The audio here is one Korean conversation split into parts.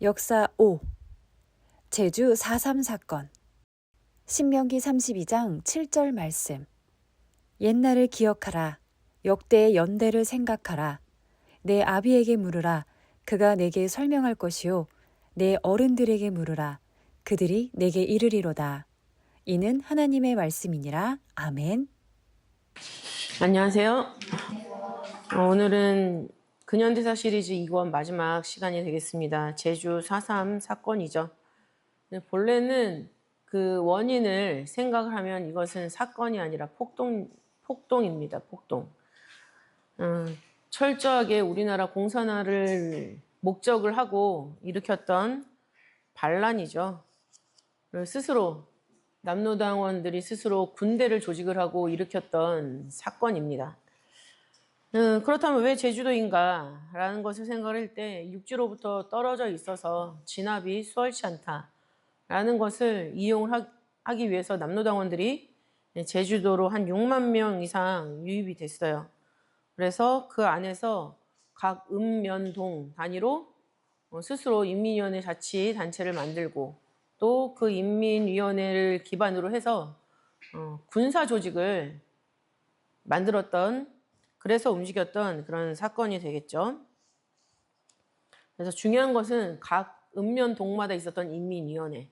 역사 5. 제주 4.3 사건. 신명기 32장 7절 말씀. 옛날을 기억하라. 역대의 연대를 생각하라. 내 아비에게 물으라. 그가 내게 설명할 것이요. 내 어른들에게 물으라. 그들이 내게 이르리로다. 이는 하나님의 말씀이니라. 아멘. 안녕하세요. 오늘은 근현대사 시리즈 2권 마지막 시간이 되겠습니다. 제주 4.3 사건이죠. 본래는 그 원인을 생각을 하면 이것은 사건이 아니라 폭동입니다. 폭동. 철저하게 우리나라 공산화를 목적을 하고 일으켰던 반란이죠. 스스로 남로당원들이 스스로 군대를 조직을 하고 일으켰던 사건입니다. 그렇다면 왜 제주도인가? 라는 것을 생각할 때 육지로부터 떨어져 있어서 진압이 수월치 않다. 라는 것을 이용을 하기 위해서 남로당원들이 제주도로 한 6만 명 이상 유입이 됐어요. 그래서 그 안에서 각 읍면동 단위로 스스로 인민위원회 자치단체를 만들고 또 그 인민위원회를 기반으로 해서 군사 조직을 만들었던, 그래서 움직였던 그런 사건이 되겠죠. 그래서 중요한 것은 각 읍면동마다 있었던 인민위원회.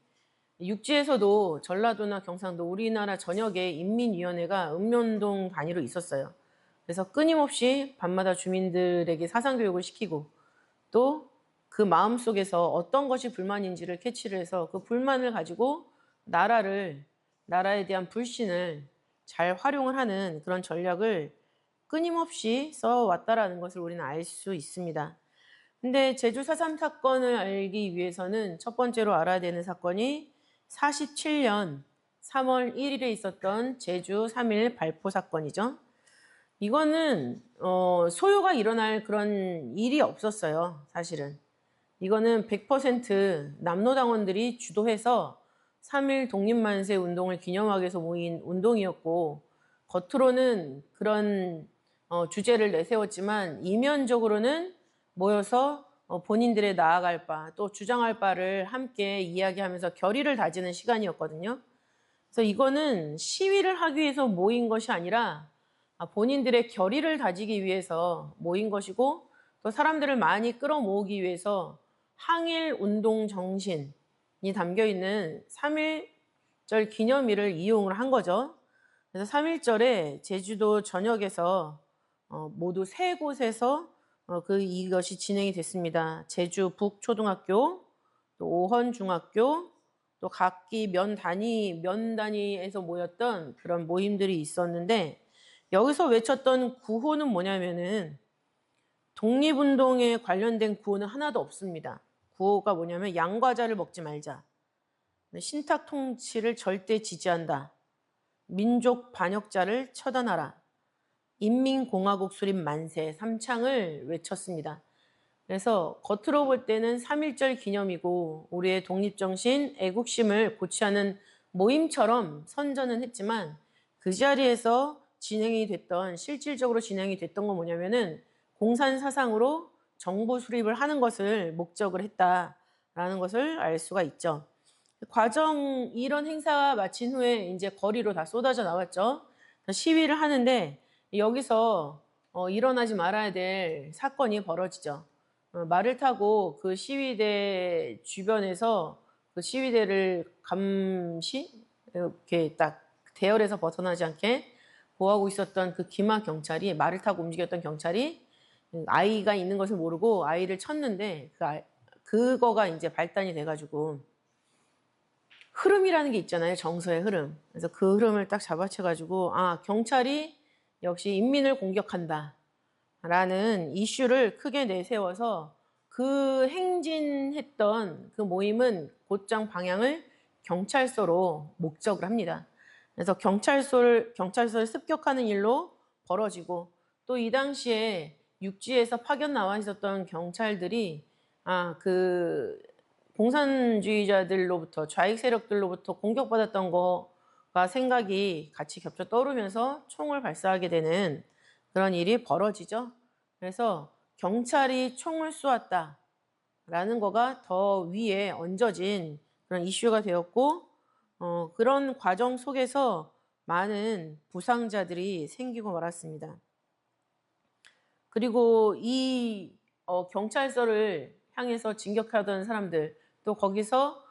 육지에서도 전라도나 경상도 우리나라 전역에 인민위원회가 읍면동 단위로 있었어요. 그래서 끊임없이 밤마다 주민들에게 사상교육을 시키고 또 그 마음속에서 어떤 것이 불만인지를 캐치를 해서 그 불만을 가지고 나라에 대한 불신을 잘 활용을 하는 그런 전략을 끊임없이 써왔다라는 것을 우리는 알 수 있습니다. 근데 제주 4.3 사건을 알기 위해서는 첫 번째로 알아야 되는 사건이 47년 3월 1일에 있었던 제주 3.1 발포 사건이죠. 이거는 소요가 일어날 그런 일이 없었어요. 사실은. 이거는 100% 남로당원들이 주도해서 3.1 독립만세 운동을 기념하기 위해서 모인 운동이었고, 겉으로는 그런 주제를 내세웠지만 이면적으로는 모여서 본인들의 나아갈 바, 또 주장할 바를 함께 이야기하면서 결의를 다지는 시간이었거든요. 그래서 이거는 시위를 하기 위해서 모인 것이 아니라 본인들의 결의를 다지기 위해서 모인 것이고, 또 사람들을 많이 끌어모으기 위해서 항일 운동 정신이 담겨있는 3.1절 기념일을 이용을 한 거죠. 그래서 3.1절에 제주도 전역에서 모두 3곳에서 이것이 진행이 됐습니다. 제주 북초등학교, 또 오헌중학교, 또 각기 면 단위에서 모였던 그런 모임들이 있었는데, 여기서 외쳤던 구호는 뭐냐면은 독립운동에 관련된 구호는 하나도 없습니다. 구호가 뭐냐면 양과자를 먹지 말자, 신탁 통치를 절대 지지한다, 민족 반역자를 처단하라, 인민공화국 수립 만세 3창을 외쳤습니다. 그래서 겉으로 볼 때는 3.1절 기념이고 우리의 독립정신, 애국심을 고취하는 모임처럼 선전은 했지만 그 자리에서 실질적으로 진행이 됐던 건 뭐냐면은 공산 사상으로 정부 수립을 하는 것을 목적으로 했다라는 것을 알 수가 있죠. 이런 행사가 마친 후에 이제 거리로 다 쏟아져 나왔죠. 시위를 하는데 여기서 일어나지 말아야 될 사건이 벌어지죠. 말을 타고 그 시위대 주변에서 그 시위대를 이렇게 딱 대열에서 벗어나지 않게 보호하고 있었던 그 기마 경찰이, 말을 타고 움직였던 경찰이 아이가 있는 것을 모르고 아이를 쳤는데 그거가 이제 발단이 돼가지고 흐름이라는 게 있잖아요. 정서의 흐름. 그래서 그 흐름을 딱 잡아채가지고 경찰이 역시 인민을 공격한다 라는 이슈를 크게 내세워서 그 행진했던 그 모임은 곧장 방향을 경찰서로 목적을 합니다. 그래서 경찰서를 습격하는 일로 벌어지고, 또 이 당시에 육지에서 파견 나와 있었던 경찰들이 그 공산주의자들로부터, 좌익 세력들로부터 공격받았던 거가 생각이 같이 겹쳐 떠오르면서 총을 발사하게 되는 그런 일이 벌어지죠. 그래서 경찰이 총을 쏘았다 라는 거가 더 위에 얹어진 그런 이슈가 되었고, 그런 과정 속에서 많은 부상자들이 생기고 말았습니다. 그리고 이 경찰서를 향해서 진격하던 사람들, 또 거기서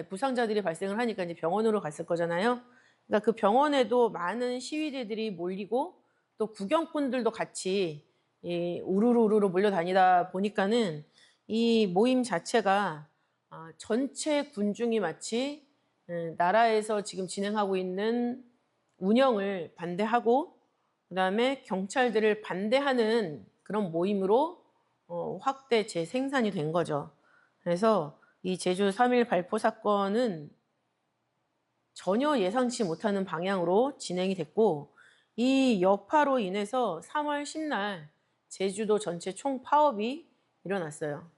부상자들이 발생을 하니까 이제 병원으로 갔을 거잖아요. 그러니까 그 병원에도 많은 시위대들이 몰리고 또 구경꾼들도 같이 우르르 몰려다니다 보니까는 이 모임 자체가 전체 군중이 마치 나라에서 지금 진행하고 있는 운영을 반대하고 그다음에 경찰들을 반대하는 그런 모임으로 확대 재생산이 된 거죠. 그래서 이 제주 3.1 발포 사건은 전혀 예상치 못하는 방향으로 진행이 됐고, 이 여파로 인해서 3월 10날 제주도 전체 총파업이 일어났어요.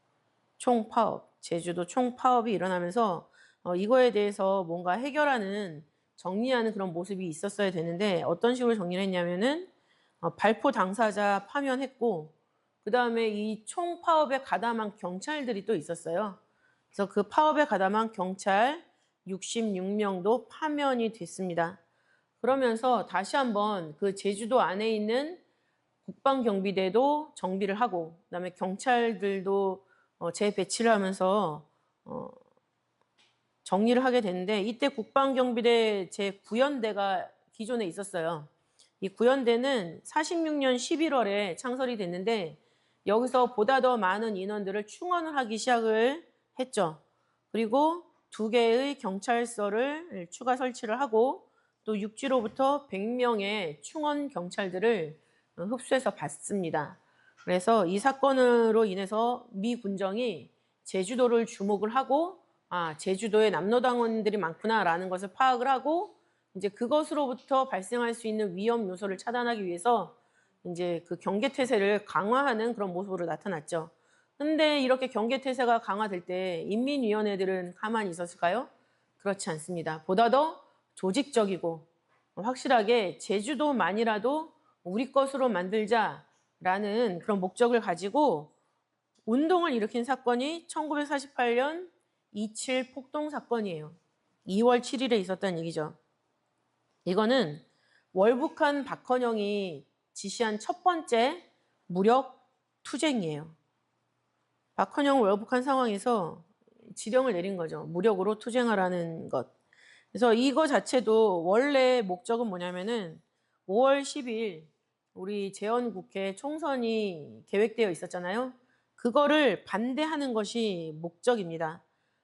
총파업, 제주도 총파업이 일어나면서 이거에 대해서 뭔가 해결하는, 정리하는 그런 모습이 있었어야 되는데, 어떤 식으로 정리를 했냐면은 발포 당사자 파면했고, 그 다음에 이 총파업에 가담한 경찰들이 또 있었어요. 그래서 그 파업에 가담한 경찰 66명도 파면이 됐습니다. 그러면서 다시 한번 그 제주도 안에 있는 국방경비대도 정비를 하고, 그다음에 경찰들도 재배치를 하면서 정리를 하게 됐는데, 이때 국방경비대 제9연대가 기존에 있었어요. 이 9연대는 46년 11월에 창설이 됐는데, 여기서 보다 더 많은 인원들을 충원을 하기 시작을 했죠. 그리고 2개의 경찰서를 추가 설치를 하고, 또 육지로부터 100명의 충원 경찰들을 흡수해서 받습니다. 그래서 이 사건으로 인해서 미 군정이 제주도를 주목을 하고, 제주도에 남로당원들이 많구나라는 것을 파악을 하고, 이제 그것으로부터 발생할 수 있는 위험 요소를 차단하기 위해서 이제 그 경계태세를 강화하는 그런 모습으로 나타났죠. 근데 이렇게 경계태세가 강화될 때 인민위원회들은 가만히 있었을까요? 그렇지 않습니다. 보다 더 조직적이고 확실하게 제주도만이라도 우리 것으로 만들자라는 그런 목적을 가지고 운동을 일으킨 사건이 1948년 2.7 폭동 사건이에요. 2월 7일에 있었던 얘기죠. 이거는 월북한 박헌영이 지시한 첫 번째 무력 투쟁이에요. 박헌영을 월북한 상황에서 지령을 내린 거죠. 무력으로 투쟁하라는 것. 그래서 이거 자체도 원래 목적은 뭐냐면은 5월 10일 우리 재헌국회 총선이 계획되어 있었잖아요. 그거를 반대하는 것이 목적입니다.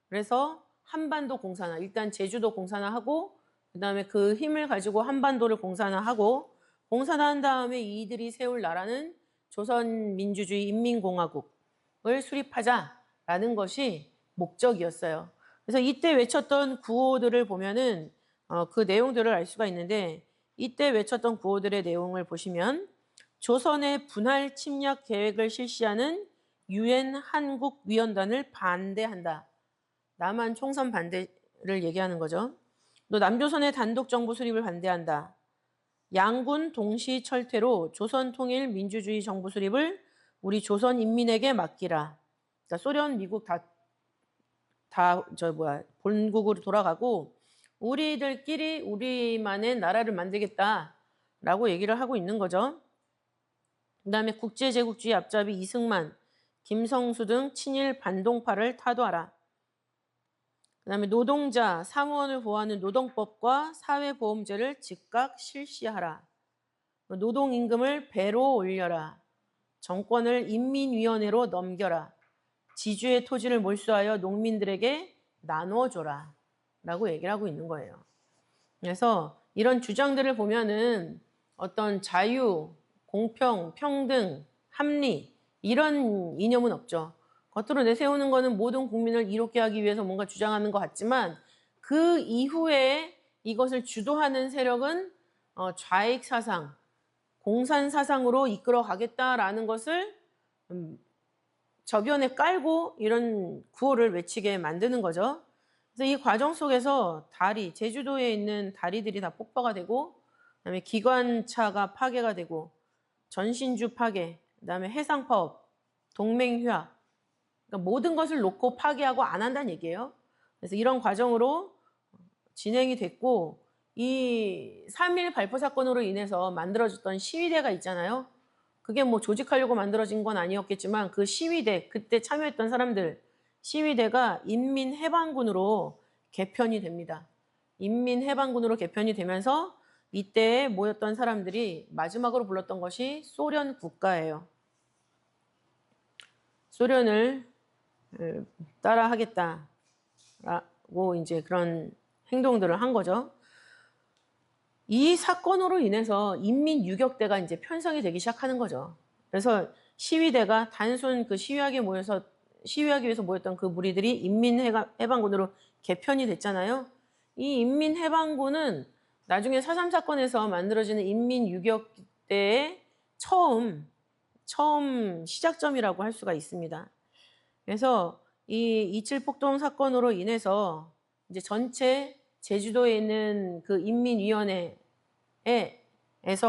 그래서 한반도 공산화, 일단 제주도 공산화하고 그다음에 그 힘을 가지고 한반도를 공산화하고, 공산화한 다음에 이들이 세울 나라는 조선민주주의 인민공화국을 수립하자라는 것이 목적이었어요. 그래서 이때 외쳤던 구호들을 보면은 그 내용들을 알 수가 있는데, 이때 외쳤던 구호들의 내용을 보시면 조선의 분할 침략 계획을 실시하는 유엔 한국위원단을 반대한다. 남한 총선 반대를 얘기하는 거죠. 또 남조선의 단독 정부 수립을 반대한다. 양군 동시 철퇴로 조선 통일 민주주의 정부 수립을 우리 조선 인민에게 맡기라. 그러니까 소련, 미국 본국으로 돌아가고 우리들끼리 우리만의 나라를 만들겠다라고 얘기를 하고 있는 거죠. 그다음에 국제제국주의 앞잡이 이승만, 김성수 등 친일 반동파를 타도하라. 그다음에 노동자, 사무원을 보호하는 노동법과 사회보험제를 즉각 실시하라. 노동임금을 배로 올려라. 정권을 인민위원회로 넘겨라. 지주의 토지를 몰수하여 농민들에게 나눠줘라. 라고 얘기를 하고 있는 거예요. 그래서 이런 주장들을 보면은 어떤 자유, 공평, 평등, 합리 이런 이념은 없죠. 겉으로 내세우는 거는 모든 국민을 이롭게 하기 위해서 뭔가 주장하는 것 같지만, 그 이후에 이것을 주도하는 세력은 좌익 사상, 공산 사상으로 이끌어 가겠다라는 것을 저변에 깔고 이런 구호를 외치게 만드는 거죠. 그래서 이 과정 속에서 제주도에 있는 다리들이 다 폭파가 되고, 그다음에 기관차가 파괴가 되고, 전신주 파괴, 그다음에 해상 파업, 동맹 휴학, 그러니까 모든 것을 놓고 파기하고 안 한다는 얘기예요. 그래서 이런 과정으로 진행이 됐고, 이 3.1 발포 사건으로 인해서 만들어졌던 시위대가 있잖아요. 그게 뭐 조직하려고 만들어진 건 아니었겠지만 그 시위대, 그때 참여했던 사람들, 시위대가 인민해방군으로 개편이 됩니다. 인민해방군으로 개편이 되면서 이때 모였던 사람들이 마지막으로 불렀던 것이 소련 국가예요. 소련을 따라하겠다라고 이제 그런 행동들을 한 거죠. 이 사건으로 인해서 인민 유격대가 이제 편성이 되기 시작하는 거죠. 그래서 시위대가 단순 그 시위하기 위해서 모였던 그 무리들이 인민해방군으로 개편이 됐잖아요. 이 인민해방군은 나중에 4.3 사건에서 만들어지는 인민유격대의 처음 시작점이라고 할 수가 있습니다. 그래서 이 2.7 폭동 사건으로 인해서 이제 전체 제주도에 있는 그 인민위원회에서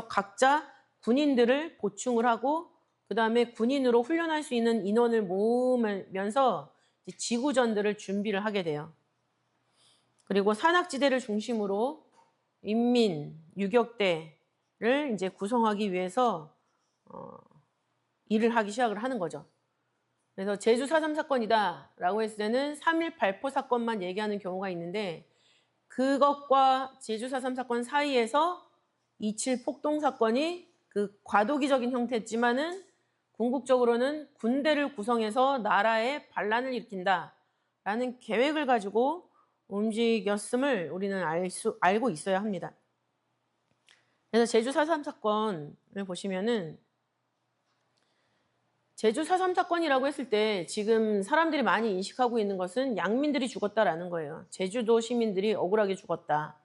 각자 군인들을 보충을 하고 그 다음에 군인으로 훈련할 수 있는 인원을 모으면서 지구전들을 준비를 하게 돼요. 그리고 산악지대를 중심으로 인민 유격대를 이제 구성하기 위해서 일을 하기 시작을 하는 거죠. 그래서 제주 4.3 사건이다라고 했을 때는 3.1 발포 사건만 얘기하는 경우가 있는데 그것과 제주 4.3 사건 사이에서 2.7 폭동 사건이 그 과도기적인 형태였지만은 궁극적으로는 군대를 구성해서 나라에 반란을 일으킨다라는 계획을 가지고 움직였음을 우리는 알고 있어야 합니다. 그래서 제주 4.3 사건을 보시면은 제주 4.3 사건이라고 했을 때 지금 사람들이 많이 인식하고 있는 것은 양민들이 죽었다라는 거예요. 제주도 시민들이 억울하게 죽었다.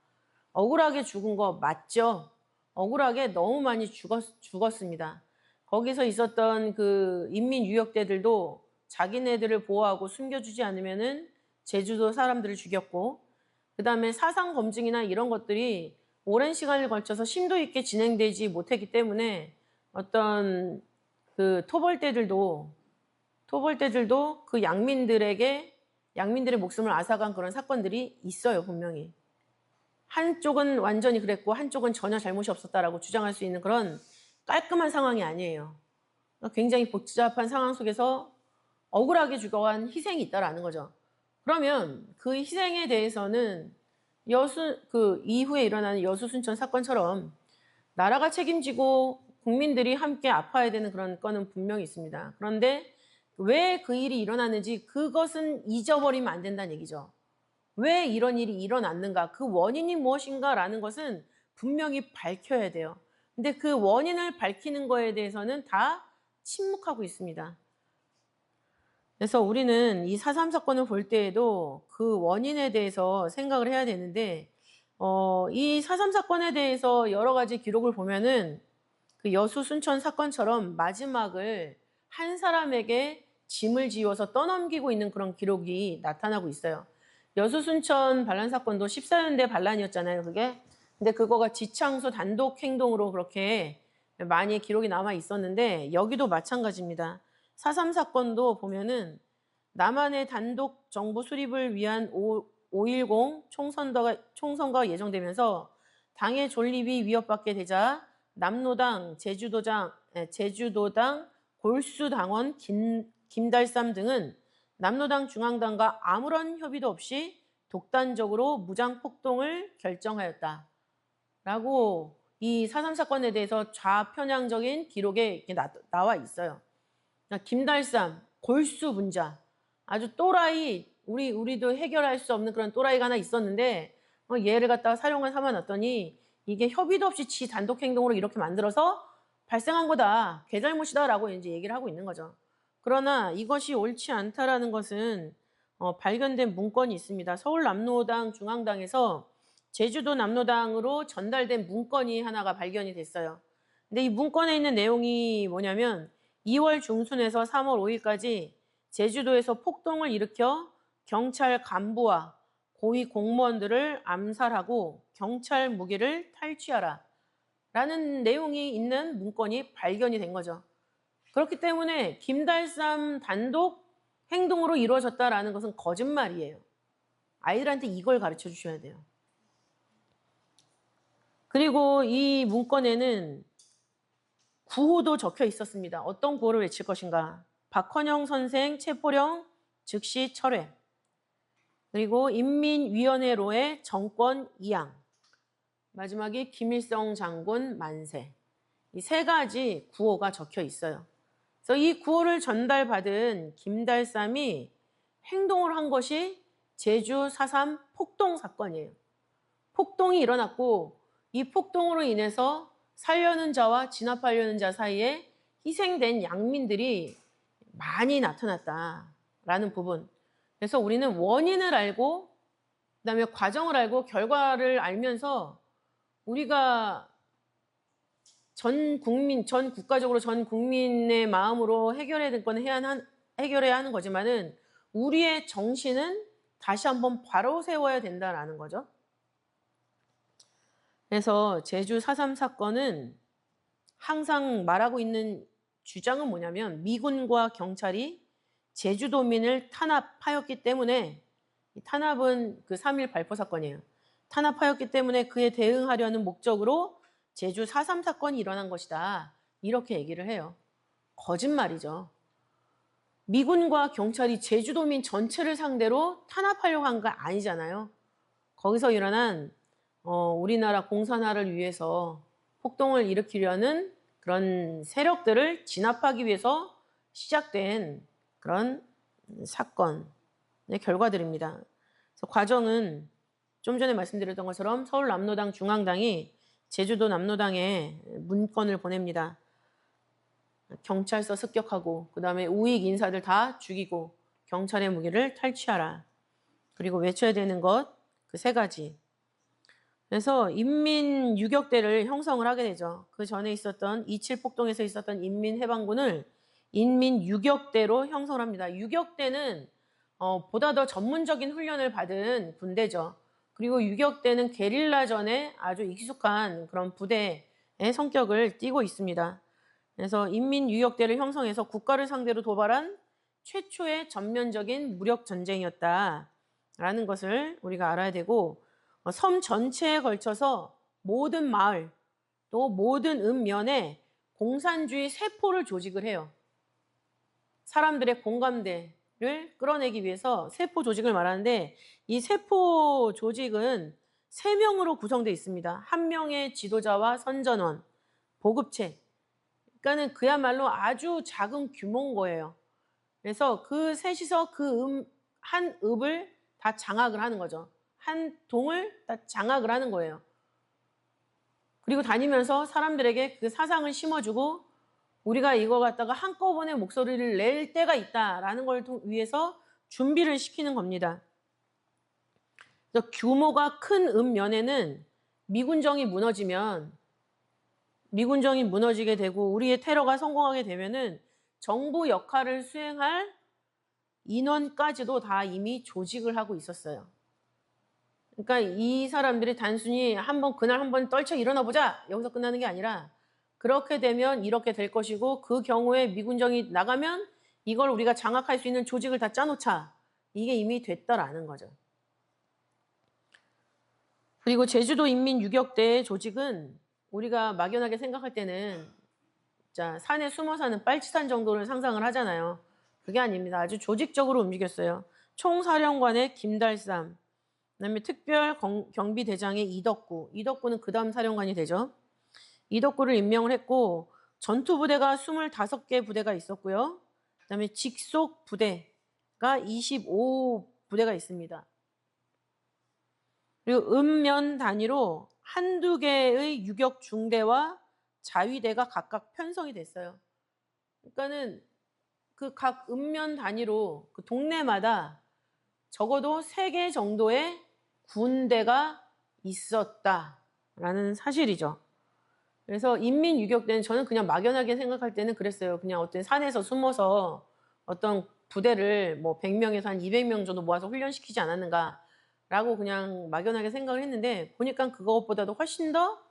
억울하게 죽은 거 맞죠? 억울하게 너무 많이 죽었습니다. 거기서 있었던 그 인민유역대들도 자기네들을 보호하고 숨겨주지 않으면은 제주도 사람들을 죽였고, 그 다음에 사상 검증이나 이런 것들이 오랜 시간을 걸쳐서 심도 있게 진행되지 못했기 때문에 어떤 그 토벌대들도 그 양민들의 목숨을 앗아간 그런 사건들이 있어요, 분명히. 한쪽은 완전히 그랬고 한쪽은 전혀 잘못이 없었다라고 주장할 수 있는 그런 깔끔한 상황이 아니에요. 굉장히 복잡한 상황 속에서 억울하게 죽어간 희생이 있다라는 거죠. 그러면 그 희생에 대해서는 그 이후에 일어나는 여수 순천 사건처럼 나라가 책임지고 국민들이 함께 아파야 되는 그런 건은 분명히 있습니다. 그런데 왜 그 일이 일어나는지 그것은 잊어버리면 안 된다는 얘기죠. 왜 이런 일이 일어났는가, 그 원인이 무엇인가라는 것은 분명히 밝혀야 돼요. 근데 그 원인을 밝히는 거에 대해서는 다 침묵하고 있습니다. 그래서 우리는 이 4.3 사건을 볼 때에도 그 원인에 대해서 생각을 해야 되는데, 이 4.3 사건에 대해서 여러 가지 기록을 보면은 그 여수 순천 사건처럼 마지막을 한 사람에게 짐을 지어서 떠넘기고 있는 그런 기록이 나타나고 있어요. 여수 순천 반란 사건도 14년대 반란이었잖아요, 그게. 근데 그거가 지창수 단독 행동으로 그렇게 많이 기록이 남아 있었는데 여기도 마찬가지입니다. 4.3 사건도 보면은 남한의 단독 정부 수립을 위한 5.10 총선거가 예정되면서 당의 존립이 위협받게 되자 남로당, 제주도당, 골수당원 김달삼 등은 남로당 중앙당과 아무런 협의도 없이 독단적으로 무장폭동을 결정하였다. 라고 이 4.3 사건에 대해서 좌편향적인 기록에 이렇게 나와 있어요. 김달삼, 골수 분자, 아주 또라이, 우리도 해결할 수 없는 그런 또라이가 하나 있었는데 얘를 갖다가 사령관 삼아놨더니 이게 협의도 없이 지 단독 행동으로 이렇게 만들어서 발생한 거다, 걔잘못이다라고 이제 얘기를 하고 있는 거죠. 그러나 이것이 옳지 않다라는 것은 발견된 문건이 있습니다. 서울 남로당 중앙당에서 제주도 남로당으로 전달된 문건이 하나가 발견이 됐어요. 근데 이 문건에 있는 내용이 뭐냐면 2월 중순에서 3월 5일까지 제주도에서 폭동을 일으켜 경찰 간부와 고위 공무원들을 암살하고 경찰 무기를 탈취하라 라는 내용이 있는 문건이 발견이 된 거죠. 그렇기 때문에 김달삼 단독 행동으로 이루어졌다라는 것은 거짓말이에요. 아이들한테 이걸 가르쳐 주셔야 돼요. 그리고 이 문건에는 구호도 적혀 있었습니다. 어떤 구호를 외칠 것인가? 박헌영 선생 체포령 즉시 철회. 그리고 인민위원회로의 정권 이양. 마지막에 김일성 장군 만세. 이 세 가지 구호가 적혀 있어요. 그래서 이 구호를 전달받은 김달삼이 행동을 한 것이 제주 4.3 폭동 사건이에요. 폭동이 일어났고 이 폭동으로 인해서 살려는 자와 진압하려는 자 사이에 희생된 양민들이 많이 나타났다라는 부분. 그래서 우리는 원인을 알고 그다음에 과정을 알고 결과를 알면서 우리가 전 국가적으로 전 국민의 마음으로 해결해야 될 건 해결해야 하는 거지만은 우리의 정신은 다시 한번 바로 세워야 된다라는 거죠. 그래서 제주 4.3 사건은 항상 말하고 있는 주장은 뭐냐면 미군과 경찰이 제주도민을 탄압하였기 때문에 탄압은 그 3.1 발포 사건이에요. 탄압하였기 때문에 그에 대응하려는 목적으로 제주 4.3 사건이 일어난 것이다. 이렇게 얘기를 해요. 거짓말이죠. 미군과 경찰이 제주도민 전체를 상대로 탄압하려고 한 거 아니잖아요. 거기서 일어난 우리나라 공산화를 위해서 폭동을 일으키려는 그런 세력들을 진압하기 위해서 시작된 그런 사건의 결과들입니다. 그래서 과정은 좀 전에 말씀드렸던 것처럼 서울 남로당 중앙당이 제주도 남로당에 문건을 보냅니다. 경찰서 습격하고 그 다음에 우익 인사들 다 죽이고 경찰의 무기를 탈취하라. 그리고 외쳐야 되는 것 그 세 가지. 그래서 인민 유격대를 형성을 하게 되죠. 그 전에 있었던 27 폭동에서 있었던 인민해방군을 인민 유격대로 형성을 합니다. 유격대는 보다 더 전문적인 훈련을 받은 군대죠. 그리고 유격대는 게릴라전에 아주 익숙한 그런 부대의 성격을 띠고 있습니다. 그래서 인민유격대를 형성해서 국가를 상대로 도발한 최초의 전면적인 무력 전쟁이었다라는 것을 우리가 알아야 되고 섬 전체에 걸쳐서 모든 마을 또 모든 읍면에 공산주의 세포를 조직을 해요. 사람들의 공감대를 끌어내기 위해서 세포 조직을 말하는데 이 세포 조직은 3명으로 구성되어 있습니다. 1명의 지도자와 선전원, 보급체. 그러니까는 그야말로 아주 작은 규모인 거예요. 그래서 그 셋이서 한 읍을 다 장악을 하는 거죠. 한 동을 다 장악을 하는 거예요. 그리고 다니면서 사람들에게 그 사상을 심어주고 우리가 이거 갖다가 한꺼번에 목소리를 낼 때가 있다라는 걸 위해서 준비를 시키는 겁니다. 그래서 규모가 큰 읍면에는 미군정이 무너지게 되고 우리의 테러가 성공하게 되면은 정부 역할을 수행할 인원까지도 다 이미 조직을 하고 있었어요. 그러니까 이 사람들이 단순히 그날 한번 떨쳐 일어나 보자 여기서 끝나는 게 아니라 그렇게 되면 이렇게 될 것이고 그 경우에 미군정이 나가면 이걸 우리가 장악할 수 있는 조직을 다 짜놓자. 이게 이미 됐다라는 거죠. 그리고 제주도 인민유격대의 조직은 우리가 막연하게 생각할 때는 산에 숨어 사는 빨치산 정도를 상상을 하잖아요. 그게 아닙니다. 아주 조직적으로 움직였어요. 총사령관의 김달삼, 그다음에 특별 경비대장의 이덕구는 그 다음 사령관이 되죠. 이덕구를 임명을 했고 전투부대가 25개 부대가 있었고요. 그다음에 직속 부대가 25부대가 있습니다. 그리고 읍면 단위로 한두 개의 유격 중대와 자위대가 각각 편성이 됐어요. 그러니까는 그 각 읍면 단위로 그 동네마다 적어도 3개 정도의 군대가 있었다라는 사실이죠. 그래서 인민유격대는 저는 그냥 막연하게 생각할 때는 그랬어요. 그냥 어떤 산에서 숨어서 어떤 부대를 뭐 100명에서 한 200명 정도 모아서 훈련시키지 않았는가라고 그냥 막연하게 생각을 했는데 보니까 그것보다도 훨씬 더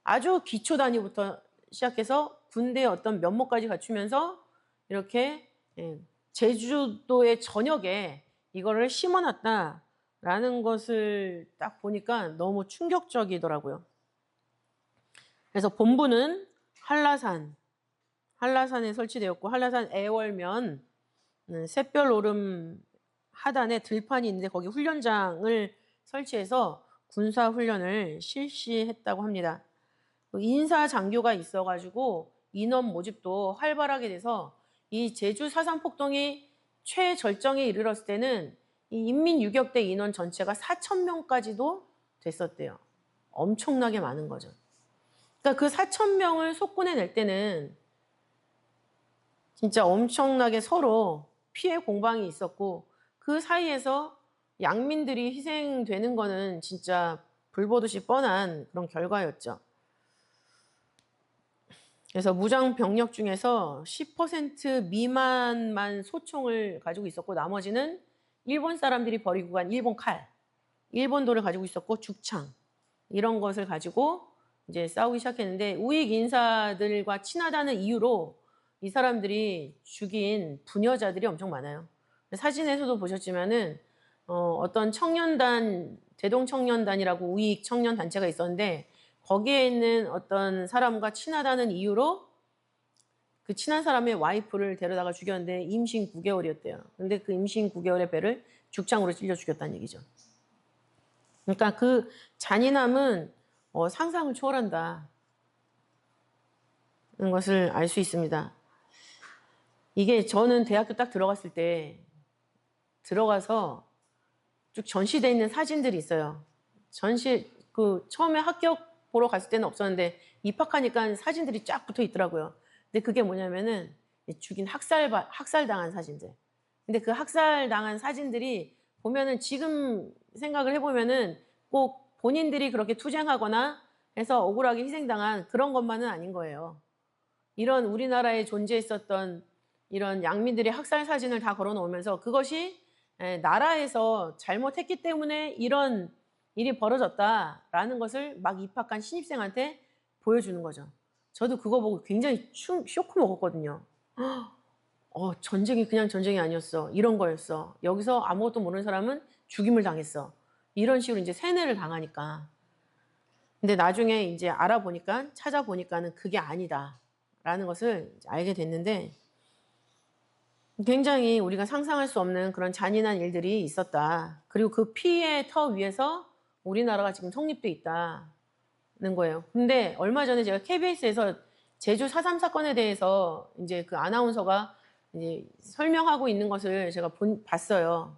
아주 기초 단위부터 시작해서 군대의 어떤 면모까지 갖추면서 이렇게 제주도의 전역에 이거를 심어놨다라는 것을 딱 보니까 너무 충격적이더라고요. 그래서 본부는 한라산에 설치되었고, 한라산 애월면 샛별 오름 하단에 들판이 있는데 거기 훈련장을 설치해서 군사 훈련을 실시했다고 합니다. 인사 장교가 있어가지고 인원 모집도 활발하게 돼서 이 제주 사삼폭동이 최절정에 이르렀을 때는 이 인민유격대 인원 전체가 4,000명까지도 됐었대요. 엄청나게 많은 거죠. 그러니까 그 4,000명을 속군해낼 때는 진짜 엄청나게 서로 피해 공방이 있었고, 그 사이에서 양민들이 희생되는 거는 진짜 불보듯이 뻔한 그런 결과였죠. 그래서 무장 병력 중에서 10% 미만만 소총을 가지고 있었고, 나머지는 일본 사람들이 버리고 간 일본 칼, 일본도를 가지고 있었고, 죽창, 이런 것을 가지고 이제 싸우기 시작했는데, 우익 인사들과 친하다는 이유로 이 사람들이 죽인 부녀자들이 엄청 많아요. 사진에서도 보셨지만은 어떤 청년단, 대동청년단이라고 우익 청년 단체가 있었는데, 거기에 있는 어떤 사람과 친하다는 이유로 그 친한 사람의 와이프를 데려다가 죽였는데 임신 9개월이었대요. 근데 그 임신 9개월의 배를 죽창으로 찔려 죽였다는 얘기죠. 그러니까 그 잔인함은 상상을 초월한다는 것을 알 수 있습니다. 이게 저는 대학교 딱 들어갔을 때 들어가서 쭉 전시되어 있는 사진들이 있어요. 처음에 합격 보러 갔을 때는 없었는데 입학하니까 사진들이 쫙 붙어 있더라고요. 근데 그게 뭐냐면은 죽인 학살당한 사진들. 근데 그 학살당한 사진들이 보면은 지금 생각을 해보면은 꼭 본인들이 그렇게 투쟁하거나 해서 억울하게 희생당한 그런 것만은 아닌 거예요. 이런 우리나라에 존재했었던 이런 양민들의 학살 사진을 다 걸어 놓으면서 그것이 나라에서 잘못했기 때문에 이런 일이 벌어졌다라는 것을 막 입학한 신입생한테 보여주는 거죠. 저도 그거 보고 굉장히 쇼크 먹었거든요. 전쟁이 그냥 전쟁이 아니었어. 이런 거였어. 여기서 아무것도 모르는 사람은 죽임을 당했어. 이런 식으로 이제 세뇌를 당하니까. 근데 나중에 이제 찾아보니까는 그게 아니다라는 것을 알게 됐는데, 굉장히 우리가 상상할 수 없는 그런 잔인한 일들이 있었다. 그리고 그 피해 터 위에서 우리나라가 지금 성립돼 있다는 거예요. 근데 얼마 전에 제가 KBS에서 제주 4.3 사건에 대해서 이제 그 아나운서가 이제 설명하고 있는 것을 제가 봤어요.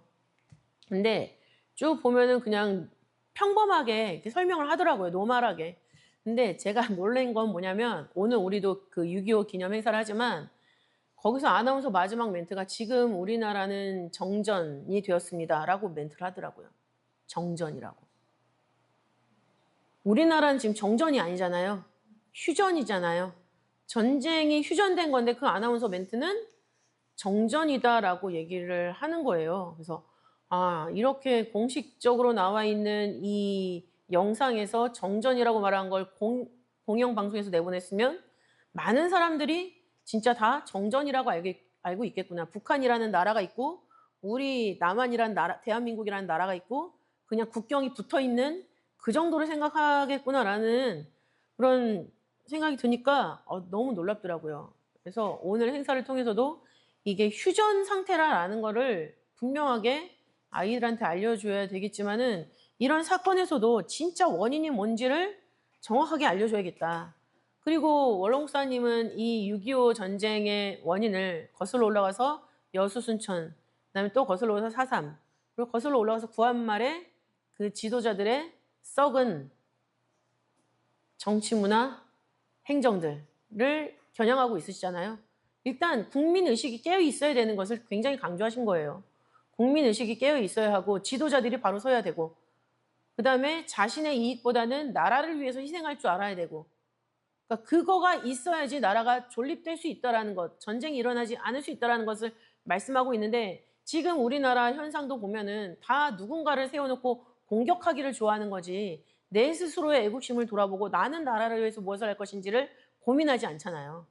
근데 쭉 보면은 그냥 평범하게 이렇게 설명을 하더라고요. 노멀하게. 근데 제가 놀란 건 뭐냐면, 오늘 우리도 그 6.25 기념 행사를 하지만 거기서 아나운서 마지막 멘트가 지금 우리나라는 정전이 되었습니다 라고 멘트를 하더라고요. 정전이라고. 우리나라는 지금 정전이 아니잖아요. 휴전이잖아요. 전쟁이 휴전된 건데 그 아나운서 멘트는 정전이다라고 얘기를 하는 거예요. 그래서 이렇게 공식적으로 나와 있는 이 영상에서 정전이라고 말한 걸 공영방송에서 내보냈으면 많은 사람들이 진짜 다 정전이라고 알고 있겠구나. 북한이라는 나라가 있고 우리 남한이라는 나라, 대한민국이라는 나라가 있고 그냥 국경이 붙어있는 그 정도로 생각하겠구나라는 그런 생각이 드니까 너무 놀랍더라고요. 그래서 오늘 행사를 통해서도 이게 휴전 상태라는 거를 분명하게 아이들한테 알려줘야 되겠지만은, 이런 사건에서도 진짜 원인이 뭔지를 정확하게 알려줘야겠다. 그리고 원롱사님은 이 6.25 전쟁의 원인을 거슬러 올라가서 여수 순천, 그다음에 또 거슬러 올라가서 4.3, 그리고 거슬러 올라가서 구한말의 그 지도자들의 썩은 정치 문화 행정들을 겨냥하고 있으시잖아요. 일단 국민의식이 깨어 있어야 되는 것을 굉장히 강조하신 거예요. 국민의식이 깨어 있어야 하고 지도자들이 바로 서야 되고, 그 다음에 자신의 이익보다는 나라를 위해서 희생할 줄 알아야 되고, 그러니까 그거가 있어야지 나라가 존립될 수 있다는 것, 전쟁이 일어나지 않을 수 있다는 것을 말씀하고 있는데, 지금 우리나라 현상도 보면은 다 누군가를 세워놓고 공격하기를 좋아하는 거지, 내 스스로의 애국심을 돌아보고 나는 나라를 위해서 무엇을 할 것인지를 고민하지 않잖아요.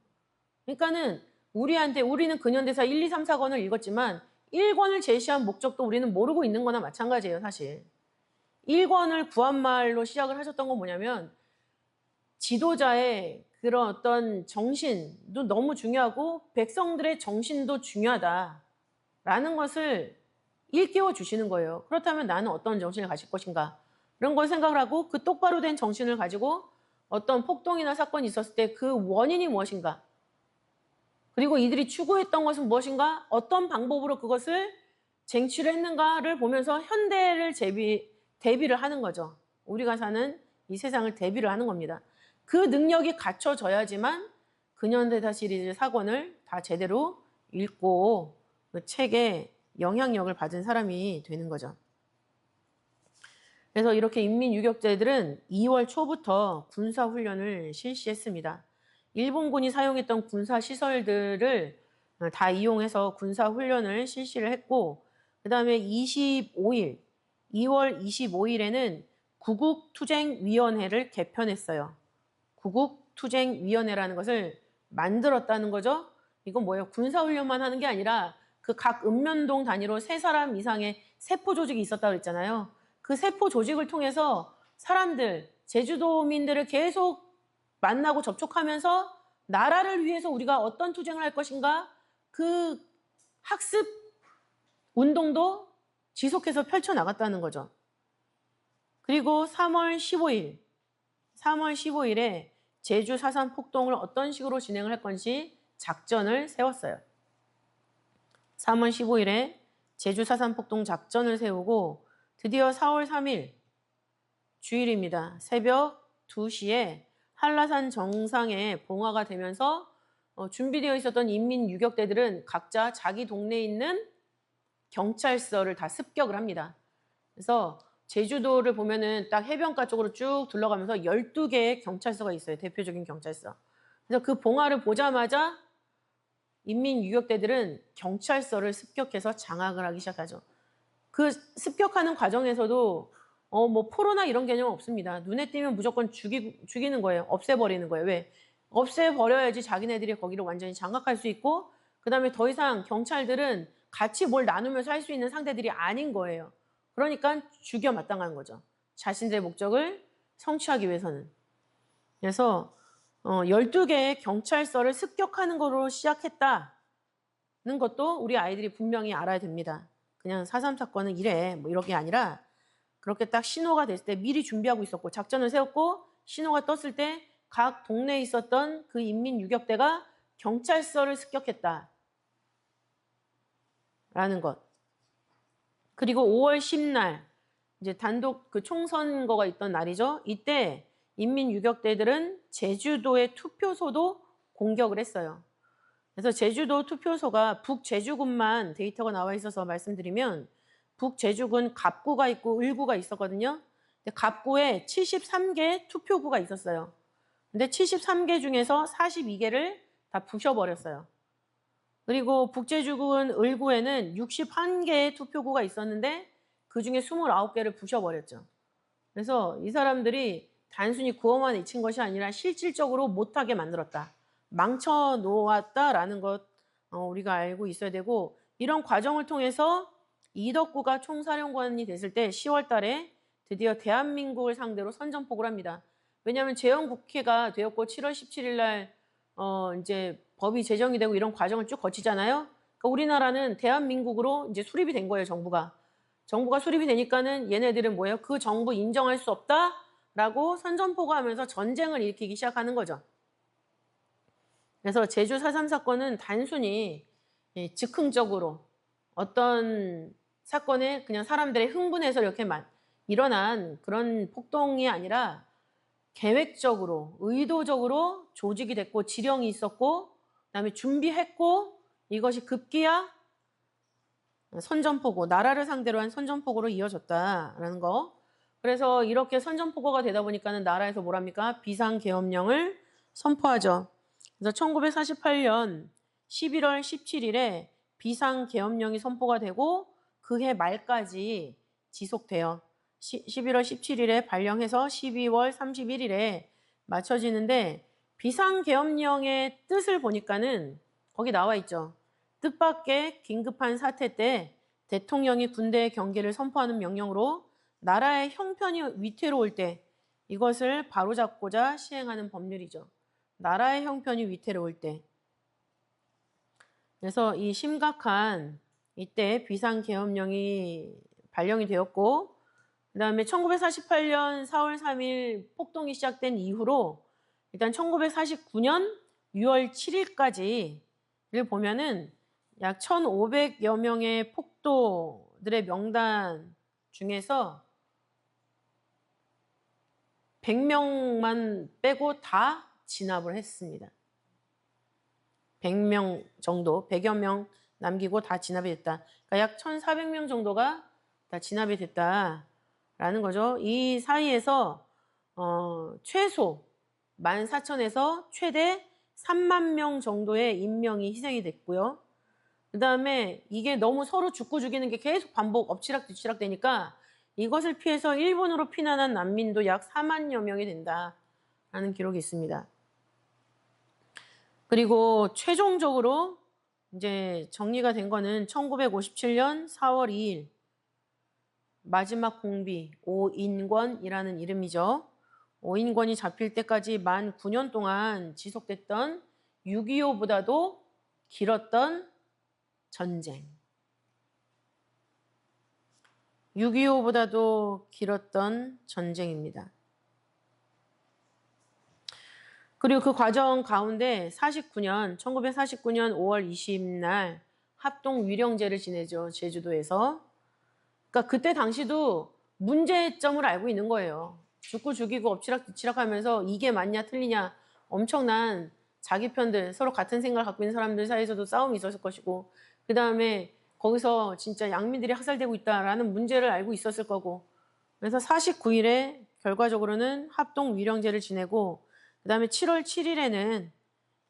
그러니까는 우리는 근현대사 1, 2, 3, 4권을 읽었지만 1권을 제시한 목적도 우리는 모르고 있는 거나 마찬가지예요, 사실. 1권을 구한말로 시작을 하셨던 건 뭐냐면 지도자의 그런 어떤 정신도 너무 중요하고 백성들의 정신도 중요하다라는 것을 일깨워 주시는 거예요. 그렇다면 나는 어떤 정신을 가질 것인가? 이런 걸 생각을 하고 그 똑바로 된 정신을 가지고 어떤 폭동이나 사건이 있었을 때 그 원인이 무엇인가? 그리고 이들이 추구했던 것은 무엇인가? 어떤 방법으로 그것을 쟁취를 했는가를 보면서 현대를 대비를 하는 거죠. 우리가 사는 이 세상을 대비를 하는 겁니다. 그 능력이 갖춰져야지만 근현대사 시리즈 4권을 다 제대로 읽고 그 책에 영향력을 받은 사람이 되는 거죠. 그래서 이렇게 인민유격자들은 2월 초부터 군사훈련을 실시했습니다. 일본군이 사용했던 군사시설들을 다 이용해서 군사훈련을 실시를 했고, 그 다음에 2월 25일에는 구국투쟁위원회를 개편했어요. 구국투쟁위원회라는 것을 만들었다는 거죠. 이건 뭐예요? 군사훈련만 하는 게 아니라 그 각 읍면동 단위로 3사람 이상의 세포 조직이 있었다고 했잖아요. 그 세포 조직을 통해서 사람들, 제주도민들을 계속 만나고 접촉하면서 나라를 위해서 우리가 어떤 투쟁을 할 것인가 그 학습 운동도 지속해서 펼쳐나갔다는 거죠. 그리고 3월 15일에 제주 4.3 폭동을 어떤 식으로 진행을 할 건지 작전을 세웠어요. 3월 15일에 제주 4.3 폭동 작전을 세우고 드디어 4월 3일 주일입니다. 새벽 2시에 한라산 정상에 봉화가 되면서 준비되어 있었던 인민 유격대들은 각자 자기 동네에 있는 경찰서를 다 습격을 합니다. 그래서 제주도를 보면은 딱 해변가 쪽으로 쭉 둘러가면서 12개의 경찰서가 있어요. 대표적인 경찰서. 그래서 그 봉화를 보자마자 인민 유격대들은 경찰서를 습격해서 장악을 하기 시작하죠. 그 습격하는 과정에서도 뭐 포로나 이런 개념 없습니다. 눈에 띄면 무조건 죽이는 거예요. 없애버리는 거예요. 왜? 없애버려야지 자기네들이 거기를 완전히 장악할 수 있고 그 다음에 더 이상 경찰들은 같이 뭘 나누면서 할 수 있는 상대들이 아닌 거예요. 그러니까 죽여 마땅한 거죠. 자신들의 목적을 성취하기 위해서는. 그래서 12개의 경찰서를 습격하는 거로 시작했다는 것도 우리 아이들이 분명히 알아야 됩니다. 그냥 4.3 사건은 이래 뭐 이런 게 아니라 그렇게 딱 신호가 됐을 때 미리 준비하고 있었고 작전을 세웠고 신호가 떴을 때 각 동네에 있었던 그 인민 유격대가 경찰서를 습격했다라는 것. 그리고 5월 10날 이제 단독 그 총선거가 있던 날이죠. 이때 인민 유격대들은 제주도의 투표소도 공격을 했어요. 그래서 제주도 투표소가 북제주군만 데이터가 나와 있어서 말씀드리면 북제주군 갑구가 있고 을구가 있었거든요. 근데 갑구에 73개 투표구가 있었어요. 근데 73개 중에서 42개를 다 부셔버렸어요. 그리고 북제주군 을구에는 61개의 투표구가 있었는데 그중에 29개를 부셔버렸죠. 그래서 이 사람들이 단순히 구호만 잊힌 것이 아니라 실질적으로 못하게 만들었다. 망쳐놓았다라는 것 우리가 알고 있어야 되고 이런 과정을 통해서 이덕구가 총사령관이 됐을 때 10월 달에 드디어 대한민국을 상대로 선전포고를 합니다. 왜냐하면 재헌국회가 되었고 7월 17일 날 이제 법이 제정이 되고 이런 과정을 쭉 거치잖아요. 그러니까 우리나라는 대한민국으로 이제 수립이 된 거예요, 정부가. 정부가 수립이 되니까는 얘네들은 뭐예요? 그 정부 인정할 수 없다라고 선전포고하면서 전쟁을 일으키기 시작하는 거죠. 그래서 제주 4.3 사건은 단순히 즉흥적으로 어떤 사건에 그냥 사람들의 흥분해서 이렇게 일어난 그런 폭동이 아니라 계획적으로, 의도적으로 조직이 됐고 지령이 있었고 그다음에 준비했고 이것이 급기야 선전포고, 나라를 상대로 한 선전포고로 이어졌다라는 거. 그래서 이렇게 선전포고가 되다 보니까는 나라에서 뭐랍니까? 비상계엄령을 선포하죠. 그래서 1948년 11월 17일에 비상계엄령이 선포가 되고 그해 말까지 지속돼요. 11월 17일에 발령해서 12월 31일에 맞춰지는데 비상계엄령의 뜻을 보니까는 거기 나와 있죠. 뜻밖의 긴급한 사태 때 대통령이 군대의 경계를 선포하는 명령으로 나라의 형편이 위태로울 때 이것을 바로잡고자 시행하는 법률이죠. 나라의 형편이 위태로울 때. 그래서 이 심각한 이때 비상계엄령이 발령이 되었고, 그 다음에 1948년 4월 3일 폭동이 시작된 이후로 일단 1949년 6월 7일까지를 보면은 약 1,500여 명의 폭도들의 명단 중에서 100명만 빼고 다 진압을 했습니다. 100명 정도, 100여 명 남기고 다 진압이 됐다. 그러니까 약 1,400명 정도가 다 진압이 됐다라는 거죠. 이 사이에서 최소 14,000에서 최대 3만 명 정도의 인명이 희생이 됐고요. 그 다음에 이게 너무 서로 죽고 죽이는 게 계속 반복 엎치락뒤치락 되니까 이것을 피해서 일본으로 피난한 난민도 약 4만여 명이 된다라는 기록이 있습니다. 그리고 최종적으로 이제 정리가 된 거는 1957년 4월 2일 마지막 공비 오인권이라는 이름이죠. 오인권이 잡힐 때까지 만 9년 동안 지속됐던 6.25보다도 길었던 전쟁. 6.25보다도 길었던 전쟁입니다. 그리고 그 과정 가운데 1949년 5월 20날 합동 위령제를 지내죠. 제주도에서. 그러니까 그때 당시도 문제점을 알고 있는 거예요. 죽고 죽이고 엎치락뒤치락 하면서 이게 맞냐 틀리냐 엄청난 자기 편들 서로 같은 생각을 갖고 있는 사람들 사이에서도 싸움이 있었을 것이고 그 다음에 거기서 진짜 양민들이 학살되고 있다라는 문제를 알고 있었을 거고 그래서 49일에 결과적으로는 합동 위령제를 지내고 그 다음에 7월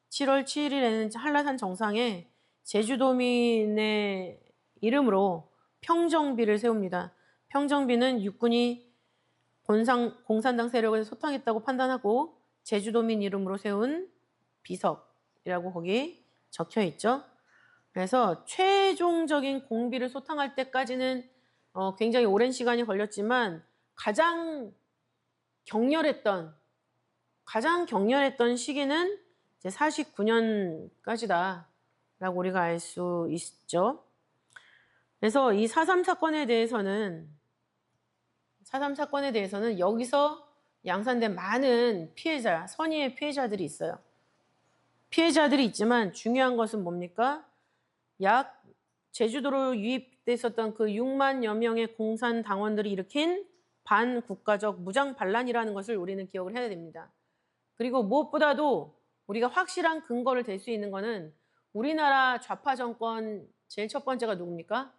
7일에는 한라산 정상에 제주도민의 이름으로 평정비를 세웁니다. 평정비는 육군이 공산당 세력을 소탕했다고 판단하고 제주도민 이름으로 세운 비석이라고 거기 적혀 있죠. 그래서 최종적인 공비를 소탕할 때까지는 굉장히 오랜 시간이 걸렸지만 가장 격렬했던 시기는 이제 49년까지다라고 우리가 알 수 있죠. 그래서 이 4.3 사건에 대해서는 여기서 양산된 많은 피해자, 선의의 피해자들이 있어요. 피해자들이 있지만 중요한 것은 뭡니까? 약 제주도로 유입돼 있었던 그 6만여 명의 공산당원들이 일으킨 반국가적 무장 반란이라는 것을 우리는 기억을 해야 됩니다. 그리고 무엇보다도 우리가 확실한 근거를 댈 수 있는 것은 우리나라 좌파 정권 제일 첫 번째가 누굽니까?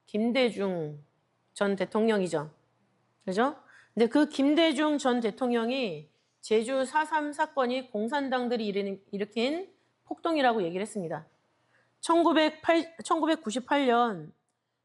김대중 전 대통령이죠. 그죠? 근데 그 김대중 전 대통령이 제주 4.3 사건이 공산당들이 일으킨 폭동이라고 얘기를 했습니다. 1998년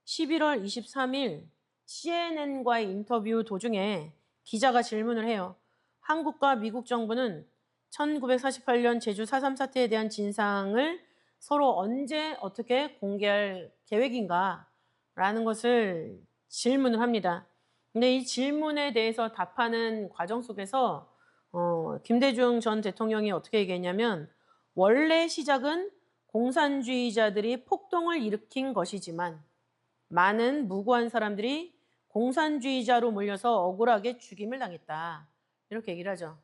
11월 23일 CNN과의 인터뷰 도중에 기자가 질문을 해요. 한국과 미국 정부는 1948년 제주 4.3 사태에 대한 진상을 서로 언제 어떻게 공개할 계획인가? 라는 것을 질문을 합니다. 근데 이 질문에 대해서 답하는 과정 속에서 김대중 전 대통령이 어떻게 얘기했냐면 원래 시작은 공산주의자들이 폭동을 일으킨 것이지만 많은 무고한 사람들이 공산주의자로 몰려서 억울하게 죽임을 당했다. 이렇게 얘기를 하죠.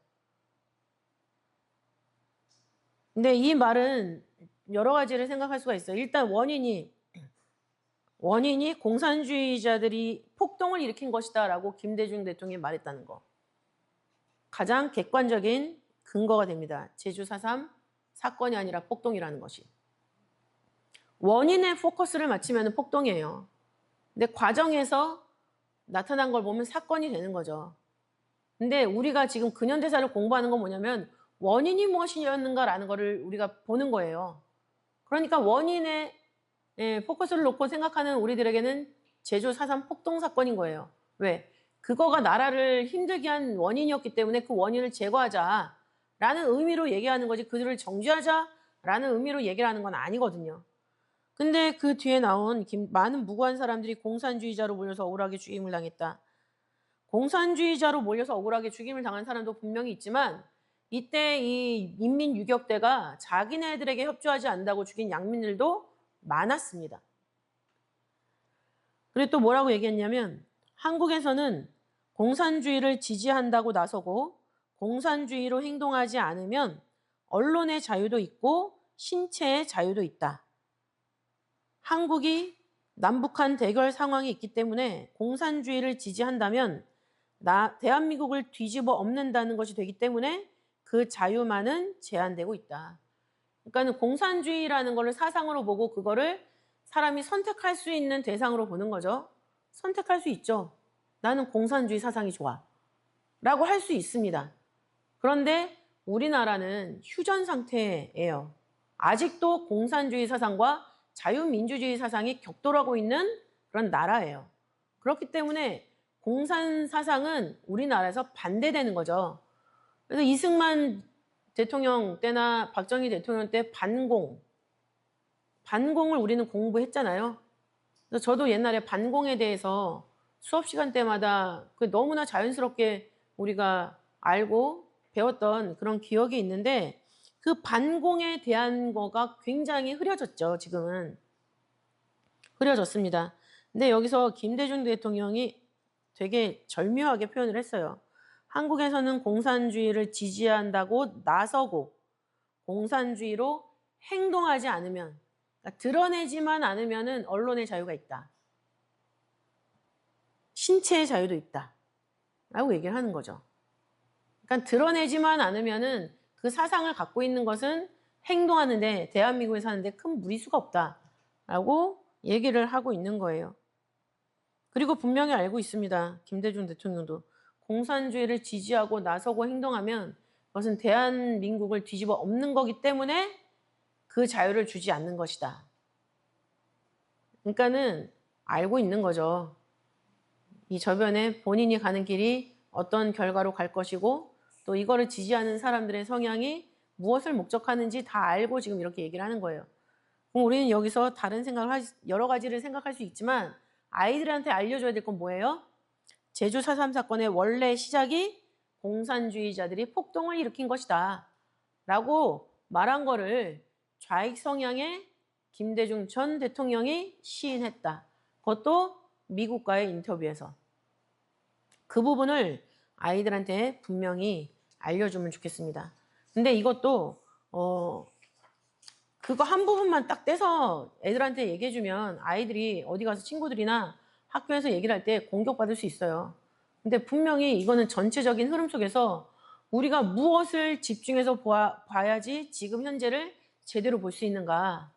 근데 이 말은 여러 가지를 생각할 수가 있어요. 일단 원인이 공산주의자들이 폭동을 일으킨 것이다 라고 김대중 대통령이 말했다는 거. 가장 객관적인 근거가 됩니다. 제주 4.3 사건이 아니라 폭동이라는 것이. 원인에 포커스를 맞추면 폭동이에요. 근데 과정에서 나타난 걸 보면 사건이 되는 거죠. 근데 우리가 지금 근현대사를 공부하는 건 뭐냐면 원인이 무엇이었는가라는 거를 우리가 보는 거예요. 그러니까 원인에 포커스를 놓고 생각하는 우리들에게는 제주 4.3 폭동 사건인 거예요. 왜? 그거가 나라를 힘들게 한 원인이었기 때문에 그 원인을 제거하자라는 의미로 얘기하는 거지 그들을 정죄하자 라는 의미로 얘기를 하는 건 아니거든요. 근데 그 뒤에 나온 많은 무고한 사람들이 공산주의자로 몰려서 억울하게 죽임을 당했다. 공산주의자로 몰려서 억울하게 죽임을 당한 사람도 분명히 있지만 이때 이 인민유격대가 자기네들에게 협조하지 않는다고 죽인 양민들도 많았습니다. 그리고 또 뭐라고 얘기했냐면 한국에서는 공산주의를 지지한다고 나서고 공산주의로 행동하지 않으면 언론의 자유도 있고 신체의 자유도 있다. 한국이 남북한 대결 상황이 있기 때문에 공산주의를 지지한다면 대한민국을 뒤집어 엎는다는 것이 되기 때문에 그 자유만은 제한되고 있다. 그러니까 공산주의라는 것을 사상으로 보고 그거를 사람이 선택할 수 있는 대상으로 보는 거죠. 선택할 수 있죠. 나는 공산주의 사상이 좋아. 라고 할 수 있습니다. 그런데 우리나라는 휴전 상태예요. 아직도 공산주의 사상과 자유민주주의 사상이 격돌하고 있는 그런 나라예요. 그렇기 때문에 공산 사상은 우리나라에서 반대되는 거죠. 그래서 이승만 대통령 때나 박정희 대통령 때 반공을 우리는 공부했잖아요. 그래서 저도 옛날에 반공에 대해서 수업 시간 때마다 너무나 자연스럽게 우리가 알고 배웠던 그런 기억이 있는데 그 반공에 대한 거가 굉장히 흐려졌죠. 지금은 흐려졌습니다. 근데 여기서 김대중 대통령이 되게 절묘하게 표현을 했어요. 한국에서는 공산주의를 지지한다고 나서고 공산주의로 행동하지 않으면, 그러니까 드러내지만 않으면 언론의 자유가 있다. 신체의 자유도 있다. 라고 얘기를 하는 거죠. 그러니까 드러내지만 않으면 그 사상을 갖고 있는 것은 행동하는데 대한민국에 사는데 큰 무리수가 없다. 라고 얘기를 하고 있는 거예요. 그리고 분명히 알고 있습니다. 김대중 대통령도 공산주의를 지지하고 나서고 행동하면 그것은 대한민국을 뒤집어 엎는 거기 때문에 그 자유를 주지 않는 것이다. 그러니까는 알고 있는 거죠. 이 저변에 본인이 가는 길이 어떤 결과로 갈 것이고 또 이거를 지지하는 사람들의 성향이 무엇을 목적하는지 다 알고 지금 이렇게 얘기를 하는 거예요. 그럼 우리는 여기서 다른 생각을 여러 가지를 생각할 수 있지만 아이들한테 알려줘야 될 건 뭐예요? 제주 4.3 사건의 원래 시작이 공산주의자들이 폭동을 일으킨 것이다. 라고 말한 거를 좌익 성향의 김대중 전 대통령이 시인했다. 그것도 미국과의 인터뷰에서. 그 부분을 아이들한테 분명히 알려주면 좋겠습니다. 근데 이것도 그거 한 부분만 딱 떼서 애들한테 얘기해주면 아이들이 어디 가서 친구들이나 학교에서 얘기를 할 때 공격받을 수 있어요. 근데 분명히 이거는 전체적인 흐름 속에서 우리가 무엇을 집중해서 봐야지 지금 현재를 제대로 볼 수 있는가.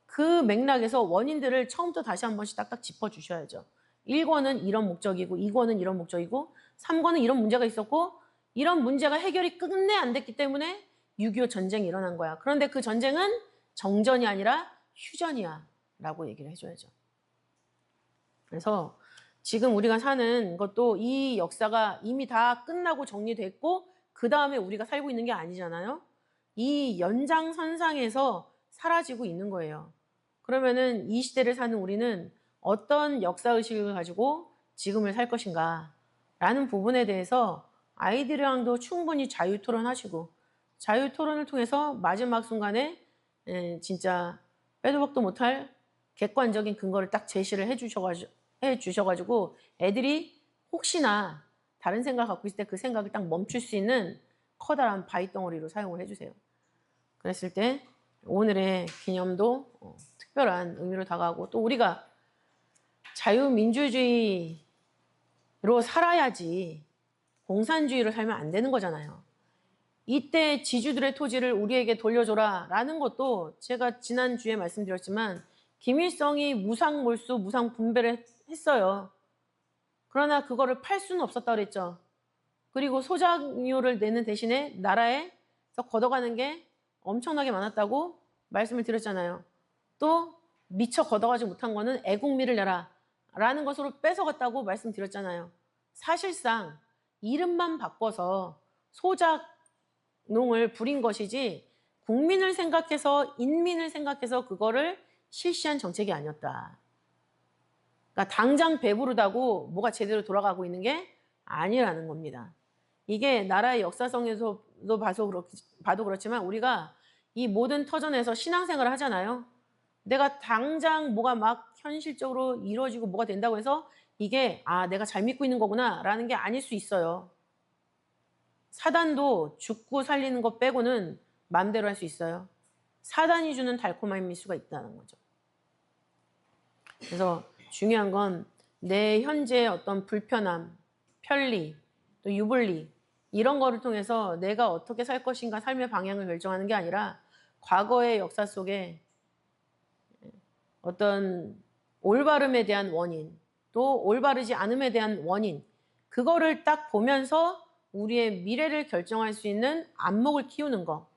그 맥락에서 원인들을 처음부터 다시 한 번씩 딱딱 짚어주셔야죠. 1권은 이런 목적이고 2권은 이런 목적이고 3권은 이런 문제가 있었고 이런 문제가 해결이 끝내 안 됐기 때문에 6.25 전쟁이 일어난 거야. 그런데 그 전쟁은 정전이 아니라 휴전이야 라고 얘기를 해줘야죠. 그래서 지금 우리가 사는 것도 이 역사가 이미 다 끝나고 정리됐고 그 다음에 우리가 살고 있는 게 아니잖아요. 이 연장선상에서 사라지고 있는 거예요. 그러면은 이 시대를 사는 우리는 어떤 역사의식을 가지고 지금을 살 것인가 라는 부분에 대해서 아이들이랑도 충분히 자유토론하시고 자유토론을 통해서 마지막 순간에 진짜 빼도 박도 못할 객관적인 근거를 딱 제시를 해주셔가지고 애들이 혹시나 다른 생각을 갖고 있을 때 그 생각을 딱 멈출 수 있는 커다란 바위덩어리로 사용을 해주세요. 그랬을 때 오늘의 기념도 특별한 의미로 다가오고 또 우리가 자유민주주의로 살아야지 공산주의로 살면 안 되는 거잖아요. 이때 지주들의 토지를 우리에게 돌려줘라 라는 것도 제가 지난주에 말씀드렸지만 김일성이 무상몰수, 무상분배를 했어요. 그러나 그거를 팔 수는 없었다 그랬죠. 그리고 소작료를 내는 대신에 나라에서 걷어가는 게 엄청나게 많았다고 말씀을 드렸잖아요. 또 미처 걷어가지 못한 거는 애국미를 내라 라는 것으로 뺏어갔다고 말씀드렸잖아요. 사실상 이름만 바꿔서 소작농을 부린 것이지 국민을 생각해서 인민을 생각해서 그거를 실시한 정책이 아니었다. 그러니까 당장 배부르다고 뭐가 제대로 돌아가고 있는 게 아니라는 겁니다. 이게 나라의 역사성에서도 봐도 그렇지만 우리가 이 모든 터전에서 신앙생활을 하잖아요. 내가 당장 뭐가 막 현실적으로 이루어지고 뭐가 된다고 해서 이게 내가 잘 믿고 있는 거구나 라는 게 아닐 수 있어요. 사단도 죽고 살리는 것 빼고는 마음대로 할 수 있어요. 사단이 주는 달콤함일 수가 있다는 거죠. 그래서 중요한 건 내 현재의 어떤 불편함, 편리, 또 유불리 이런 거를 통해서 내가 어떻게 살 것인가 삶의 방향을 결정하는 게 아니라 과거의 역사 속에 어떤 올바름에 대한 원인, 또 올바르지 않음에 대한 원인, 그거를 딱 보면서 우리의 미래를 결정할 수 있는 안목을 키우는 것,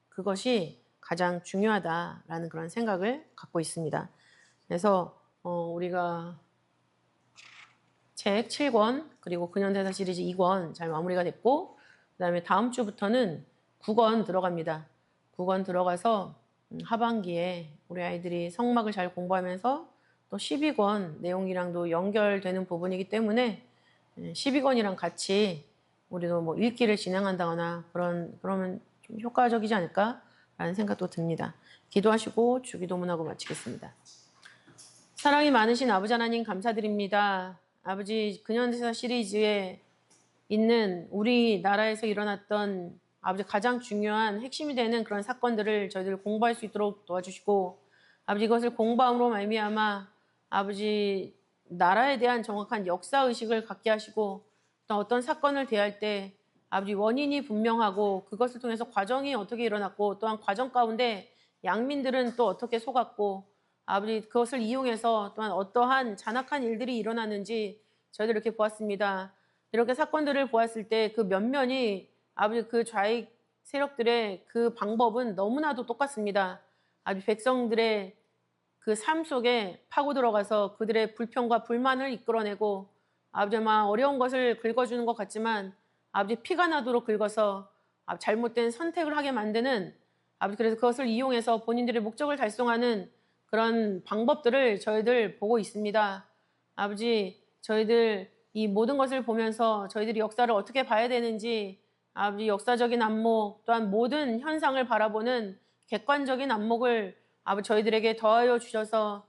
그것이 가장 중요하다라는 그런 생각을 갖고 있습니다. 그래서 우리가 책 7권 그리고 근현대사 시리즈 2권 잘 마무리가 됐고 그 다음에 다음 주부터는 9권 들어갑니다. 9권 들어가서 하반기에 우리 아이들이 성막을 잘 공부하면서 또 12권 내용이랑도 연결되는 부분이기 때문에 12권이랑 같이 우리도 뭐 읽기를 진행한다거나 그러면 좀 효과적이지 않을까라는 생각도 듭니다. 기도하시고 주기도문하고 마치겠습니다. 사랑이 많으신 아버지 하나님 감사드립니다. 아버지 근현대사 시리즈에 있는 우리나라에서 일어났던 아버지 가장 중요한 핵심이 되는 그런 사건들을 저희들 공부할 수 있도록 도와주시고 아버지 이것을 공부함으로 말미암아 아버지 나라에 대한 정확한 역사의식을 갖게 하시고 또 어떤 사건을 대할 때 아버지 원인이 분명하고 그것을 통해서 과정이 어떻게 일어났고 또한 과정 가운데 양민들은 또 어떻게 속았고 아버지 그것을 이용해서 또한 어떠한 잔악한 일들이 일어났는지 저희들 이렇게 보았습니다. 이렇게 사건들을 보았을 때 그 면면이 아버지 그 좌익 세력들의 그 방법은 너무나도 똑같습니다. 아버지 백성들의 그 삶 속에 파고 들어가서 그들의 불평과 불만을 이끌어내고 아버지 아마 어려운 것을 긁어주는 것 같지만 아버지 피가 나도록 긁어서 잘못된 선택을 하게 만드는 아버지 그래서 그것을 이용해서 본인들의 목적을 달성하는 그런 방법들을 저희들 보고 있습니다. 아버지 저희들 이 모든 것을 보면서 저희들이 역사를 어떻게 봐야 되는지 아버지 역사적인 안목 또한 모든 현상을 바라보는 객관적인 안목을 아버지 저희들에게 더하여 주셔서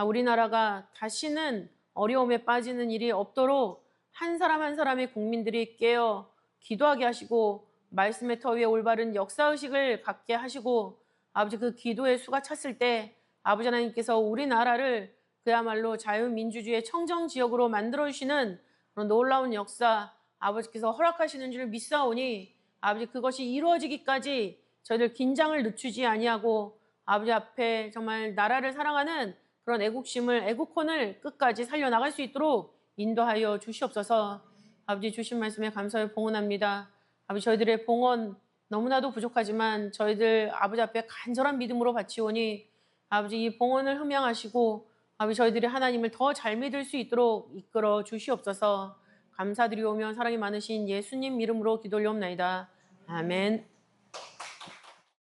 우리나라가 다시는 어려움에 빠지는 일이 없도록 한 사람 한 사람의 국민들이 깨어 기도하게 하시고 말씀의 터 위에 올바른 역사의식을 갖게 하시고 아버지 그 기도의 수가 찼을 때 아버지 하나님께서 우리나라를 그야말로 자유민주주의의 청정지역으로 만들어주시는 그런 놀라운 역사 아버지께서 허락하시는 줄 믿사오니 아버지 그것이 이루어지기까지 저희들 긴장을 늦추지 아니하고 아버지 앞에 정말 나라를 사랑하는 그런 애국심을 애국혼을 끝까지 살려나갈 수 있도록 인도하여 주시옵소서. 아버지 주신 말씀에 감사를 봉헌합니다. 아버지 저희들의 봉헌 너무나도 부족하지만 저희들 아버지 앞에 간절한 믿음으로 바치오니 아버지 이 봉헌을 흠양하시고 아버지 저희들이 하나님을 더 잘 믿을 수 있도록 이끌어 주시옵소서. 감사드리오며 사랑이 많으신 예수님 이름으로 기도 올려옵나이다. 아멘.